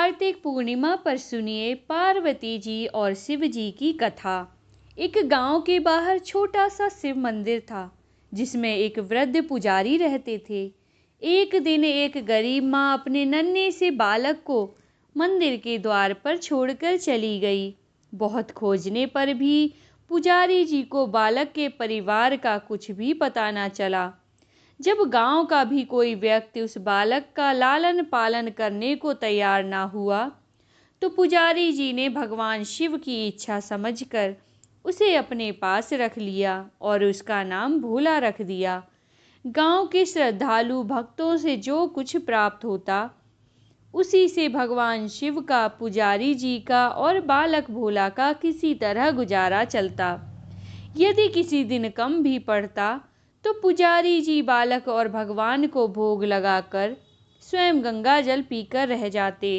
कार्तिक पूर्णिमा पर सुनिए पार्वती जी और शिव जी की कथा। एक गांव के बाहर छोटा सा शिव मंदिर था जिसमें एक वृद्ध पुजारी रहते थे। एक दिन एक गरीब माँ अपने नन्हे से बालक को मंदिर के द्वार पर छोड़कर चली गई। बहुत खोजने पर भी पुजारी जी को बालक के परिवार का कुछ भी पता न चला। जब गांव का भी कोई व्यक्ति उस बालक का लालन पालन करने को तैयार ना हुआ, तो पुजारी जी ने भगवान शिव की इच्छा समझकर उसे अपने पास रख लिया और उसका नाम भोला रख दिया। गांव के श्रद्धालु भक्तों से जो कुछ प्राप्त होता, उसी से भगवान शिव का, पुजारी जी का और बालक भोला का किसी तरह गुजारा चलता। यदि किसी दिन कम भी पड़ता तो पुजारी जी बालक और भगवान को भोग लगाकर स्वयं गंगा जल पीकर रह जाते।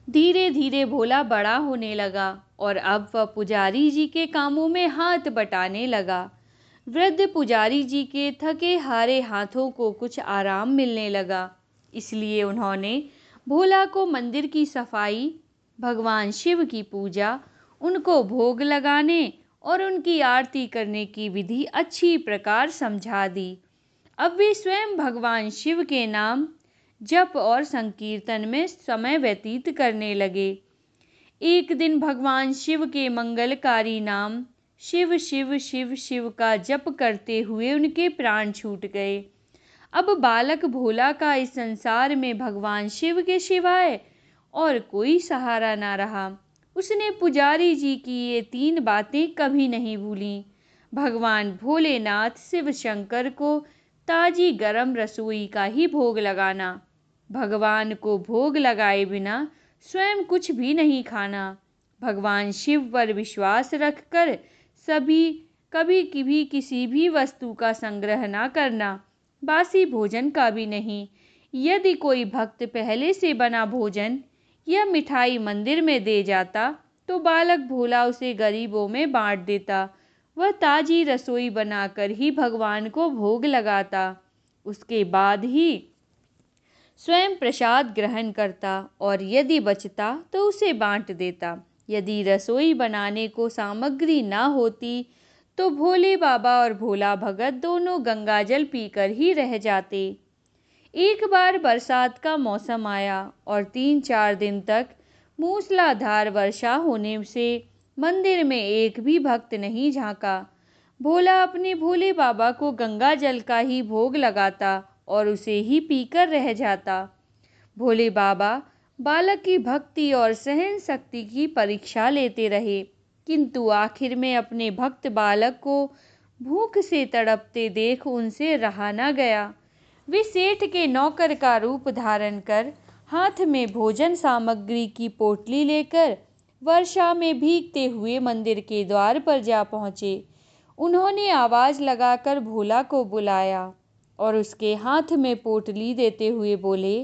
धीरे धीरे भोला बड़ा होने लगा और अब वह पुजारी जी के कामों में हाथ बटाने लगा। वृद्ध पुजारी जी के थके हारे हाथों को कुछ आराम मिलने लगा, इसलिए उन्होंने भोला को मंदिर की सफाई, भगवान शिव की पूजा, उनको भोग लगाने और उनकी आरती करने की विधि अच्छी प्रकार समझा दी। अब वे स्वयं भगवान शिव के नाम जप और संकीर्तन में समय व्यतीत करने लगे। एक दिन भगवान शिव के मंगलकारी नाम शिव शिव शिव शिव का जप करते हुए उनके प्राण छूट गए। अब बालक भोला का इस संसार में भगवान शिव के सिवाय और कोई सहारा ना रहा। उसने पुजारी जी की ये 3 बातें कभी नहीं भूली। भगवान भोलेनाथ शिव शंकर को ताजी गरम रसोई का ही भोग लगाना, भगवान को भोग लगाए बिना स्वयं कुछ भी नहीं खाना, भगवान शिव पर विश्वास रखकर कभी भी किसी भी वस्तु का संग्रह ना करना, बासी भोजन का भी नहीं। यदि कोई भक्त पहले से बना भोजन या मिठाई मंदिर में दे जाता तो बालक भोला उसे गरीबों में बांट देता। वह ताजी रसोई बनाकर ही भगवान को भोग लगाता, उसके बाद ही स्वयं प्रसाद ग्रहण करता और यदि बचता तो उसे बांट देता। यदि रसोई बनाने को सामग्री ना होती तो भोले बाबा और भोला भगत दोनों गंगाजल पीकर ही रह जाते। एक बार बरसात का मौसम आया और 3-4 दिन तक मूसलाधार वर्षा होने से मंदिर में एक भी भक्त नहीं झांका। भोला अपने भोले बाबा को गंगा जल का ही भोग लगाता और उसे ही पीकर रह जाता। भोले बाबा बालक की भक्ति और सहन शक्ति की परीक्षा लेते रहे, किंतु आखिर में अपने भक्त बालक को भूख से तड़पते देख उनसे रहा न गया। वे सेठ के नौकर का रूप धारण कर हाथ में भोजन सामग्री की पोटली लेकर वर्षा में भीगते हुए मंदिर के द्वार पर जा पहुँचे। उन्होंने आवाज़ लगाकर भोला को बुलाया और उसके हाथ में पोटली देते हुए बोले,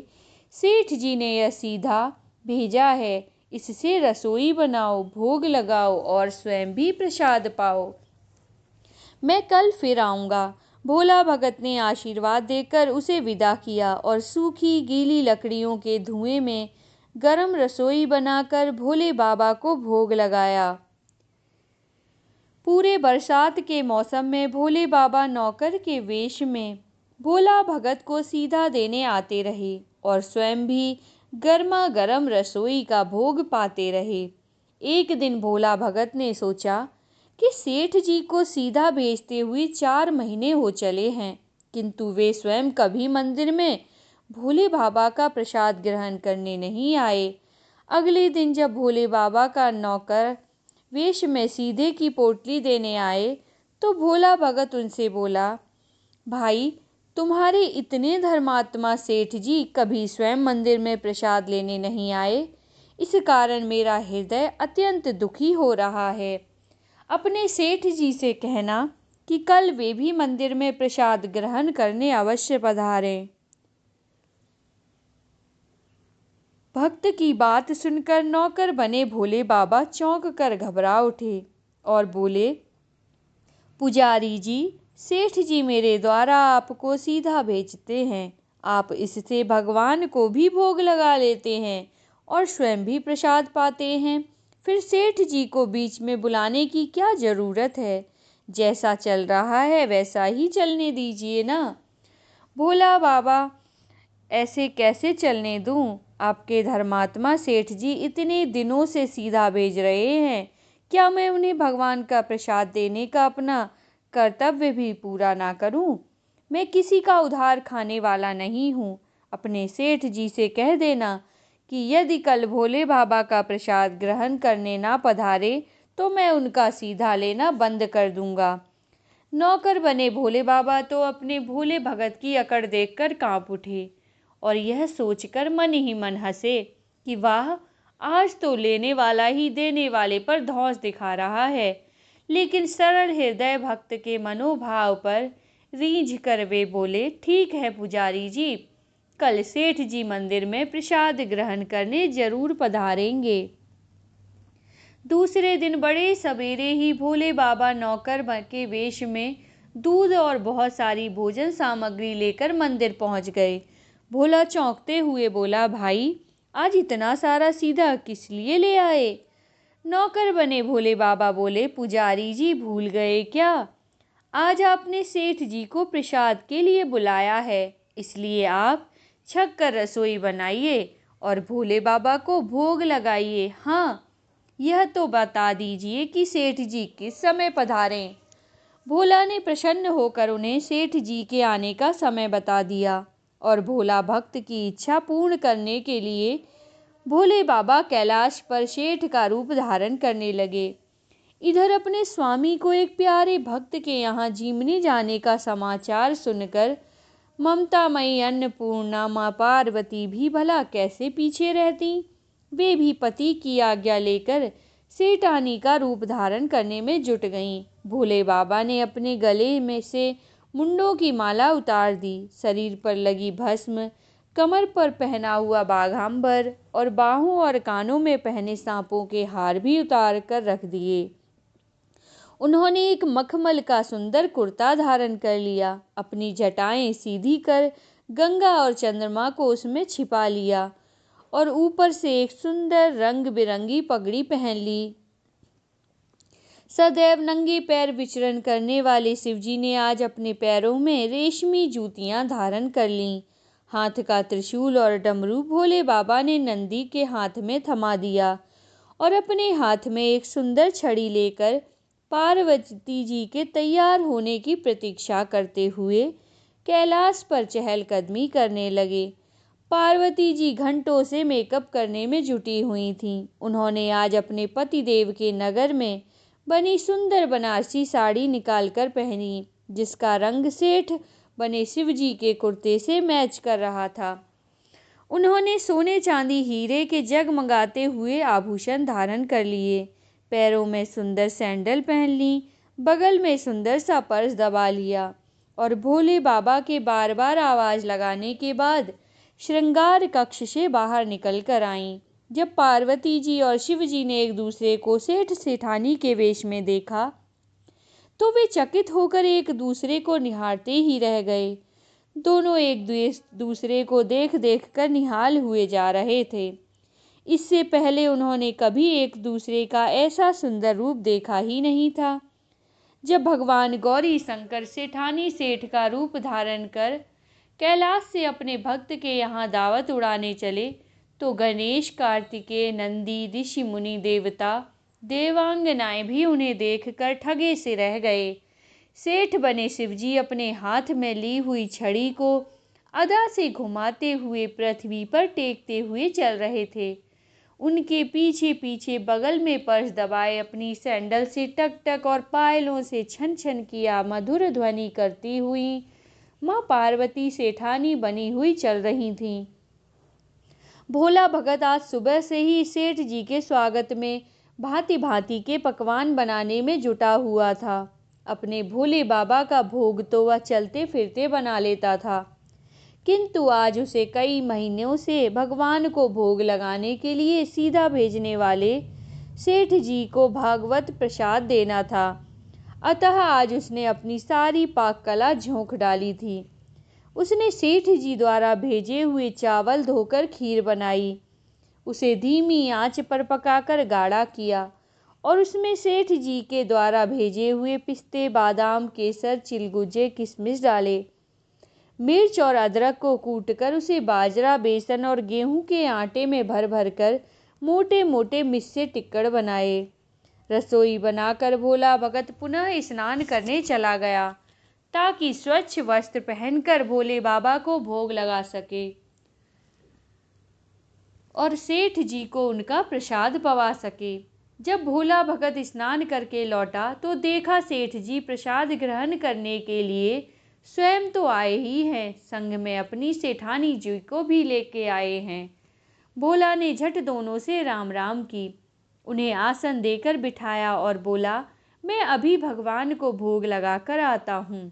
सेठ जी ने यह सीधा भेजा है, इससे रसोई बनाओ, भोग लगाओ और स्वयं भी प्रसाद पाओ। मैं कल फिर आऊँगा। भोला भगत ने आशीर्वाद देकर उसे विदा किया और सूखी गीली लकड़ियों के धुएं में गरम रसोई बनाकर भोले बाबा को भोग लगाया। पूरे बरसात के मौसम में भोले बाबा नौकर के वेश में भोला भगत को सीधा देने आते रहे और स्वयं भी गर्मा गर्म रसोई का भोग पाते रहे। एक दिन भोला भगत ने सोचा कि सेठ जी को सीधा भेजते हुए 4 महीने हो चले हैं, किंतु वे स्वयं कभी मंदिर में भोले बाबा का प्रसाद ग्रहण करने नहीं आए। अगले दिन जब भोले बाबा का नौकर वेश में सीधे की पोटली देने आए तो भोला भगत उनसे बोला, भाई, तुम्हारे इतने धर्मात्मा सेठ जी कभी स्वयं मंदिर में प्रसाद लेने नहीं आए, इस कारण मेरा हृदय अत्यंत दुखी हो रहा है। अपने सेठ जी से कहना कि कल वे भी मंदिर में प्रसाद ग्रहण करने अवश्य पधारें। भक्त की बात सुनकर नौकर बने भोले बाबा चौंक कर घबरा उठे और बोले, पुजारी जी, सेठ जी मेरे द्वारा आपको सीधा भेजते हैं, आप इससे भगवान को भी भोग लगा लेते हैं और स्वयं भी प्रसाद पाते हैं, फिर सेठ जी को बीच में बुलाने की क्या ज़रूरत है। जैसा चल रहा है वैसा ही चलने दीजिए ना। भोला बाबा, ऐसे कैसे चलने दूं? आपके धर्मात्मा सेठ जी इतने दिनों से सीधा भेज रहे हैं, क्या मैं उन्हें भगवान का प्रसाद देने का अपना कर्तव्य भी पूरा ना करूं? मैं किसी का उधार खाने वाला नहीं हूं। अपने सेठ जी से कह देना कि यदि कल भोले बाबा का प्रसाद ग्रहण करने ना पधारे तो मैं उनका सीधा लेना बंद कर दूंगा। नौकर बने भोले बाबा तो अपने भोले भगत की अकड़ देखकर कांप उठे और यह सोचकर मन ही मन हंसे कि वाह, आज तो लेने वाला ही देने वाले पर धौंस दिखा रहा है। लेकिन सरल हृदय भक्त के मनोभाव पर रीझ कर वे बोले, ठीक है पुजारी जी, कल सेठ जी मंदिर में प्रसाद ग्रहण करने जरूर पधारेंगे। दूसरे दिन बड़े सवेरे ही भोले बाबा नौकर के वेश में दूध और बहुत सारी भोजन सामग्री लेकर मंदिर पहुंच गए। भोला चौंकते हुए बोला, भाई आज इतना सारा सीधा किस लिए ले आए? नौकर बने भोले बाबा बोले, पुजारी जी भूल गए क्या? आज आपने सेठ जी को प्रसाद के लिए बुलाया है, इसलिए आप छक कर रसोई बनाइए और भोले बाबा को भोग लगाइए। हाँ, यह तो बता दीजिए कि सेठ जी किस समय पधारें। भोला ने प्रसन्न होकर उन्हें सेठ जी के आने का समय बता दिया और भोला भक्त की इच्छा पूर्ण करने के लिए भोले बाबा कैलाश पर सेठ का रूप धारण करने लगे। इधर अपने स्वामी को एक प्यारे भक्त के यहाँ जीमने जाने का समाचार सुनकर ममतामयी अन्नपूर्णा माँ पार्वती भी भला कैसे पीछे रहती। वे भी पति की आज्ञा लेकर सेठानी का रूप धारण करने में जुट गईं। भोले बाबा ने अपने गले में से मुंडों की माला उतार दी, शरीर पर लगी भस्म, कमर पर पहना हुआ बाघांबर और बाहों और कानों में पहने सांपों के हार भी उतार कर रख दिए। उन्होंने एक मखमल का सुंदर कुर्ता धारण कर लिया, अपनी जटाएं सीधी कर गंगा और चंद्रमा को उसमें छिपा लिया और ऊपर से एक सुंदर रंग बिरंगी पगड़ी पहन ली। सदैव नंगे पैर विचरण करने वाले शिवजी ने आज अपने पैरों में रेशमी जूतियां धारण कर लीं। हाथ का त्रिशूल और डमरू भोले बाबा ने नंदी के हाथ में थमा दिया और अपने हाथ में एक सुंदर छड़ी लेकर पार्वती जी के तैयार होने की प्रतीक्षा करते हुए कैलाश पर चहलकदमी करने लगे। पार्वती जी घंटों से मेकअप करने में जुटी हुई थीं। उन्होंने आज अपने पतिदेव के नगर में बनी सुंदर बनारसी साड़ी निकालकर पहनी, जिसका रंग सेठ बने शिवजी के कुर्ते से मैच कर रहा था। उन्होंने सोने चांदी हीरे के जगमगाते हुए आभूषण धारण कर लिए, पैरों में सुंदर सैंडल पहन ली, बगल में सुंदर सा पर्स दबा लिया और भोले बाबा के बार बार आवाज लगाने के बाद श्रृंगार कक्ष से बाहर निकल कर आईं। जब पार्वती जी और शिव जी ने एक दूसरे को सेठ सेठानी के वेश में देखा तो वे चकित होकर एक दूसरे को निहारते ही रह गए। दोनों एक दूसरे को देख देख कर निहाल हुए जा रहे थे। इससे पहले उन्होंने कभी एक दूसरे का ऐसा सुंदर रूप देखा ही नहीं था। जब भगवान गौरी शंकर सेठानी सेठ का रूप धारण कर कैलाश से अपने भक्त के यहाँ दावत उड़ाने चले तो गणेश, कार्तिकेय, नंदी, ऋषि मुनि, देवता, देवांगनाएं भी उन्हें देखकर ठगे से रह गए। सेठ बने शिवजी अपने हाथ में ली हुई छड़ी को अदा से घुमाते हुए पृथ्वी पर टेकते हुए चल रहे थे। उनके पीछे पीछे बगल में पर्स दबाए अपनी सैंडल से टक टक और पायलों से छन छन किया मधुर ध्वनि करती हुई माँ पार्वती सेठानी बनी हुई चल रही थीं। भोला भगत आज सुबह से ही सेठ जी के स्वागत में भांति भांति के पकवान बनाने में जुटा हुआ था। अपने भोले बाबा का भोग तो वह चलते फिरते बना लेता था, किंतु आज उसे कई महीनों से भगवान को भोग लगाने के लिए सीधा भेजने वाले सेठ जी को भागवत प्रसाद देना था। अतः आज उसने अपनी सारी पाक कला झोंक डाली थी। उसने सेठ जी द्वारा भेजे हुए चावल धोकर खीर बनाई, उसे धीमी आंच पर पकाकर गाढ़ा किया और उसमें सेठ जी के द्वारा भेजे हुए पिस्ते, बादाम, केसर, चिलगुजे, किशमिश डाले। मिर्च और अदरक को कूटकर उसे बाजरा, बेसन और गेहूं के आटे में भर भर कर मोटे मोटे मिस्से टिक्कड़ बनाए। रसोई बनाकर भोला भगत पुनः स्नान करने चला गया ताकि स्वच्छ वस्त्र पहनकर भोले बाबा को भोग लगा सके और सेठ जी को उनका प्रसाद पवा सके। जब भोला भगत स्नान करके लौटा तो देखा सेठ जी प्रसाद ग्रहण करने के लिए स्वयं तो आए ही हैं, संग में अपनी सेठानी जी को भी लेके आए हैं। भोला ने झट दोनों से राम राम की, उन्हें आसन देकर बिठाया और बोला, मैं अभी भगवान को भोग लगाकर आता हूँ,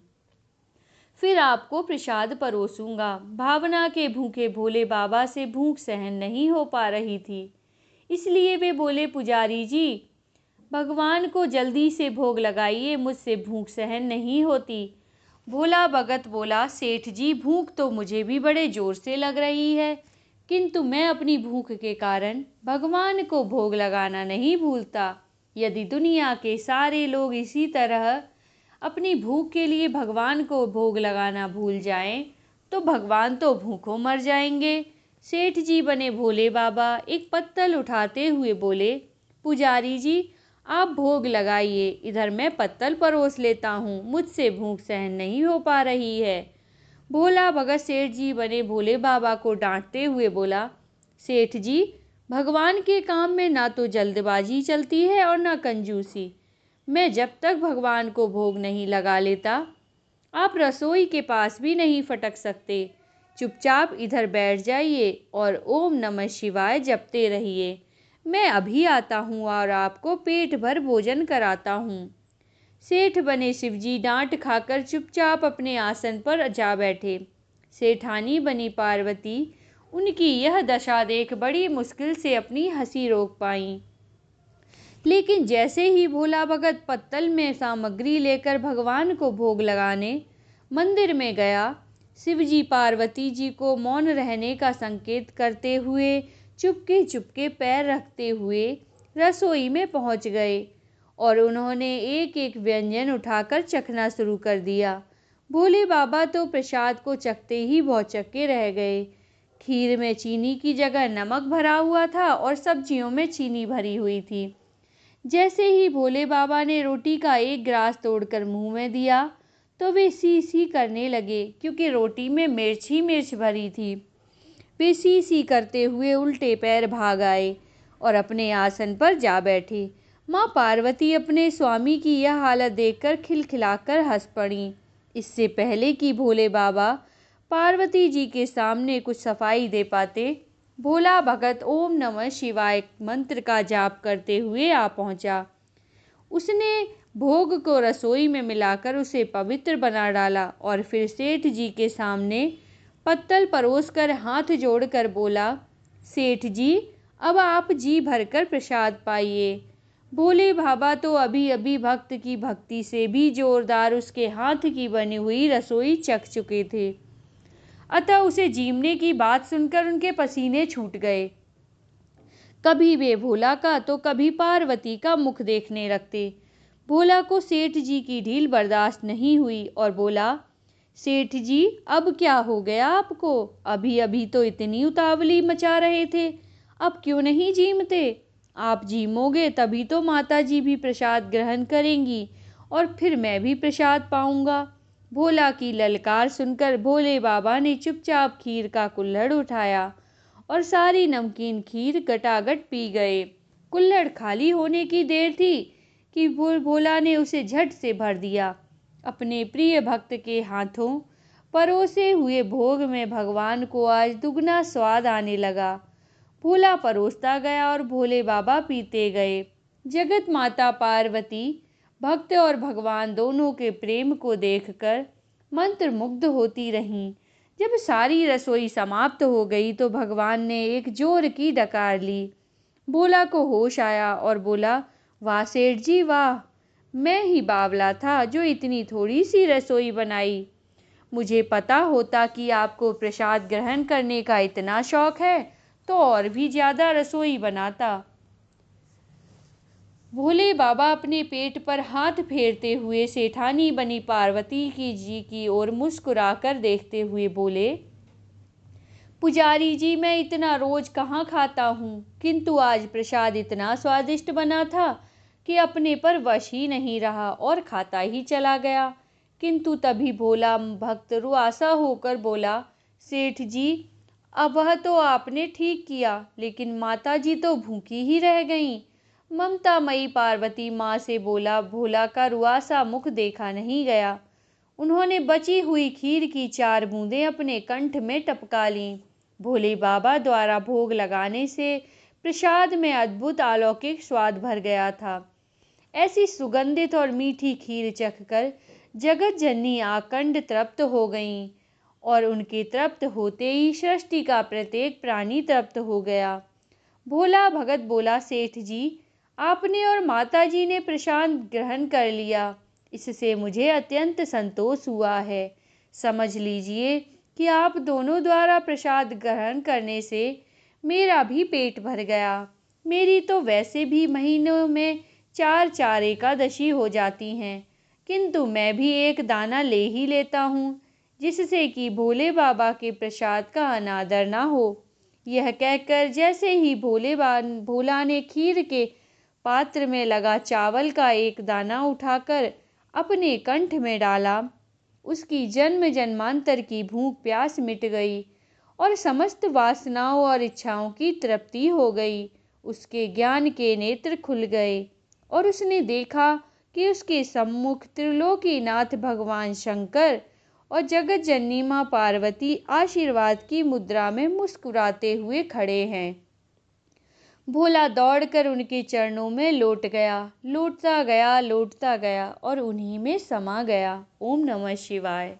फिर आपको प्रसाद परोसूंगा। भावना के भूखे भोले बाबा से भूख सहन नहीं हो पा रही थी, इसलिए वे बोले, पुजारी जी भगवान को जल्दी से भोग लगाइए, मुझसे भूख सहन नहीं होती। भोला भगत बोला, सेठ जी भूख तो मुझे भी बड़े जोर से लग रही है, किंतु मैं अपनी भूख के कारण भगवान को भोग लगाना नहीं भूलता। यदि दुनिया के सारे लोग इसी तरह अपनी भूख के लिए भगवान को भोग लगाना भूल जाएं, तो भगवान तो भूखों मर जाएंगे। सेठ जी बने भोले बाबा एक पत्तल उठाते हुए बोले, पुजारी जी आप भोग लगाइए, इधर मैं पत्तल परोस लेता हूँ, मुझसे भूख सहन नहीं हो पा रही है। भोला भगत सेठ जी बने भोले बाबा को डांटते हुए बोला, सेठ जी भगवान के काम में ना तो जल्दबाजी चलती है और ना कंजूसी। मैं जब तक भगवान को भोग नहीं लगा लेता, आप रसोई के पास भी नहीं फटक सकते। चुपचाप इधर बैठ जाइए और ओम नमः शिवाय जपते रहिए। मैं अभी आता हूँ और आपको पेट भर भोजन कराता हूँ। सेठ बने शिवजी डांट खाकर चुपचाप अपने आसन पर जा बैठे। सेठानी बनी पार्वती उनकी यह दशा देख बड़ी मुश्किल से अपनी हंसी रोक पाई। लेकिन जैसे ही भोला भगत पत्तल में सामग्री लेकर भगवान को भोग लगाने मंदिर में गया, शिवजी पार्वती जी को मौन रहने का संकेत करते हुए चुपके चुपके पैर रखते हुए रसोई में पहुंच गए और उन्होंने एक एक व्यंजन उठाकर चखना शुरू कर दिया। भोले बाबा तो प्रसाद को चखते ही भौचक्के रह गए। खीर में चीनी की जगह नमक भरा हुआ था और सब्जियों में चीनी भरी हुई थी। जैसे ही भोले बाबा ने रोटी का एक ग्रास तोड़कर मुंह में दिया तो वे सी सी करने लगे, क्योंकि रोटी में मिर्च ही मिर्च भरी थी। वे सी सी करते हुए उल्टे पैर भाग आए और अपने आसन पर जा बैठे। माँ पार्वती अपने स्वामी की यह हालत देखकर खिलखिलाकर हंस पड़ी। इससे पहले कि भोले बाबा पार्वती जी के सामने कुछ सफाई दे पाते, भोला भगत ओम नमः शिवाय मंत्र का जाप करते हुए आ पहुंचा। उसने भोग को रसोई में मिलाकर उसे पवित्र बना डाला और फिर सेठ जी के सामने पत्तल परोसकर हाथ जोड़कर बोला, सेठ जी अब आप जी भरकर प्रसाद पाइए। भोले बाबा तो अभी अभी भक्त की भक्ति से भी जोरदार उसके हाथ की बनी हुई रसोई चख चुके थे, अतः उसे जीमने की बात सुनकर उनके पसीने छूट गए। कभी वे भोला का तो कभी पार्वती का मुख देखने लगते। भोला को सेठ जी की ढील बर्दाश्त नहीं हुई और बोला, सेठ जी अब क्या हो गया आपको? अभी अभी तो इतनी उतावली मचा रहे थे, अब क्यों नहीं जीमते? आप जीमोगे तभी तो माता जी भी प्रसाद ग्रहण करेंगी और फिर मैं भी प्रसाद पाऊंगा। भोला की ललकार सुनकर भोले बाबा ने चुपचाप खीर का कुल्हड़ उठाया और सारी नमकीन खीर गटागट पी गए। कुल्हड़ खाली होने की देर थी कि भोला ने उसे झट से भर दिया। अपने प्रिय भक्त के हाथों परोसे हुए भोग में भगवान को आज दुगना स्वाद आने लगा। भोला परोसता गया और भोले बाबा पीते गए। जगत माता पार्वती भक्त और भगवान दोनों के प्रेम को देखकर मंत्रमुग्ध होती रहीं। जब सारी रसोई समाप्त हो गई तो भगवान ने एक जोर की डकार ली। भोला को होश आया और बोला, वाह सेठ जी वाह, मैं ही बावला था जो इतनी थोड़ी सी रसोई बनाई। मुझे पता होता कि आपको प्रसाद ग्रहण करने का इतना शौक है तो और भी ज़्यादा रसोई बनाता। भोले बाबा अपने पेट पर हाथ फेरते हुए सेठानी बनी पार्वती जी की ओर मुस्कुराकर देखते हुए बोले, पुजारी जी, मैं इतना रोज कहाँ खाता हूँ, किंतु आज प्रसाद इतना स्वादिष्ट बना था कि अपने पर वश ही नहीं रहा और खाता ही चला गया। किंतु तभी भोला भक्त रुआसा होकर बोला, सेठ जी, अब वह तो आपने ठीक किया, लेकिन माता जी तो भूखी ही रह गईं। ममतामयी पार्वती माँ से बोला, भोला का रुआसा मुख देखा नहीं गया। उन्होंने बची हुई खीर की 4 बूंदें अपने कंठ में टपका लीं। भोले बाबा द्वारा भोग लगाने से प्रसाद में अद्भुत अलौकिक स्वाद भर गया था। ऐसी सुगंधित और मीठी खीर चखकर जगत जननी आकंड तृप्त हो गईं और उनके तृप्त होते ही सृष्टि का प्रत्येक प्राणी तृप्त हो गया। भोला भगत बोला, सेठ जी, आपने और माता जी ने प्रसाद ग्रहण कर लिया, इससे मुझे अत्यंत संतोष हुआ है। समझ लीजिए कि आप दोनों द्वारा प्रसाद ग्रहण करने से मेरा भी पेट भर गया। मेरी तो वैसे भी महीनों में 4 एकादशी हो जाती हैं, किंतु मैं भी एक दाना ले ही लेता हूँ, जिससे कि भोले बाबा के प्रसाद का अनादर ना हो। यह कहकर जैसे ही भोला ने खीर के पात्र में लगा चावल का एक दाना उठाकर अपने कंठ में डाला, उसकी जन्म जन्मांतर की भूख प्यास मिट गई और समस्त वासनाओं और इच्छाओं की तृप्ति हो गई। उसके ज्ञान के नेत्र खुल गए और उसने देखा कि उसके सम्मुख त्रिलोकीनाथ भगवान शंकर और जगत जननी माँ पार्वती आशीर्वाद की मुद्रा में मुस्कुराते हुए खड़े हैं। भोला दौड़कर उनके चरणों में लौटता गया और उन्हीं में समा गया। ओम नमः शिवाय।